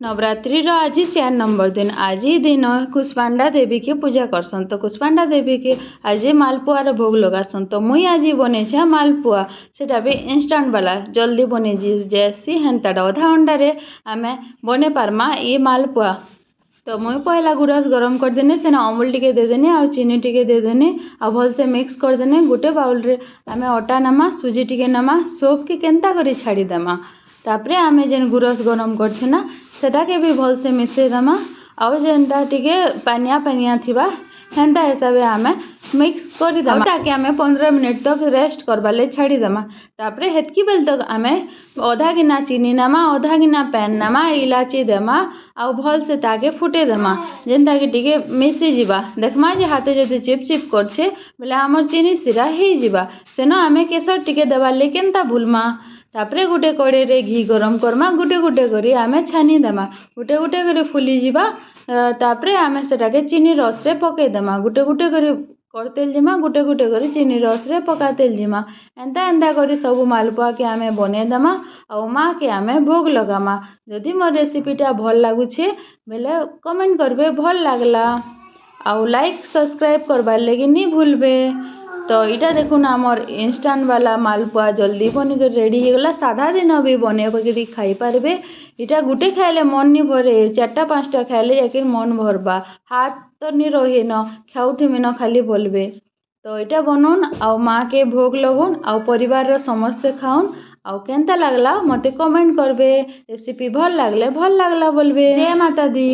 नवरात्रि आज 4 नंबर दिन। आज दिन कुष्मांडा देवी के पूजा करसन। तो कुष्मांडा देवी के आज मालपुआर भोग लगासन। तो मुई आज बने मालपुआ, सेटा भी इंस्टांट वाला जल्दी बने जैसी हेन्ता अधा घंटे आम बने पार्मा ये मालपुआ। तो मुई पहला गुरस गरम करदेनी, सेना अमूल टिके देदेनी आ चीनी टिके देदेनी आ भलसे मिक्स करदेनी। गोटे बाउल रे आमे अटा नमा, सुजी टिके नमा, सोप के केन्ता करी छाड़ी देमा। तापरे आमे जेन गुरस गरम करछे ना सेटा के भी भलसे मिसई देमा। आउ जेनटा टिके पानिया पानिया थिबा हेन्ता हिसाबे आमे मिक्स करी देमा, ताकि आमे 15 मिनट तक रेस्ट करबाले छाड़ी देमा। तापरे हेतकी बेल तक आमे आधा गिना चीनी नमा, आधा गिना पैन नमा, इलाची देमा आउ भलसे ताके फुटे देमा, जेनता कि टिके मिसी जिबा। देखमा जे हाथे जदि चिप चिप करछे बोले हमर चीनी सिरा हेई जिबा। सेनो आमे केसर टिके देबाले केन्ता भूलमा। तापरे गुटे कड़े रे घी गरम करमा, गुटे गुटे करी आमे छानी देमा, गुटे गुटे करी फुली जिबा। तापरे आमे सेटाके चीनी रस रे पके देमा, गुटे गुटे करी करतेल जिमा, गुटे गुटे करी चीनी रस रे पकातेल जिमा। एंता एंता करी सबु मालपुआ के आमे बने देमा और माँ के आमे भोग लगामा। जदि मोर रेसिपीटा भल लागुछे बेले कमेंट करबे भल लागला और लाइक सब्सक्राइब करबार लगी नहीं भूलबे। तो इटा देखुन आमर इंस्टांट वाला मालपुआ जल्दी बनी कर रेडी हो गला। साधा दिन भी बने करी खाई पारबे। इटा गुटे खाइले मन नहीं भरे, 4टा 5टा खाइले जाकर मन भरबा। हाथ तो नहीं रहे न खाऊथिमे न खाली बोलबे। तो इटा बनून आउ माँ के भोग लगुन आउ परिवार समस्ते खाऊन आउ केन्ता लागला मते कमेंट करबे। रेसिपी भल लागला बोलबे। जय माता दी।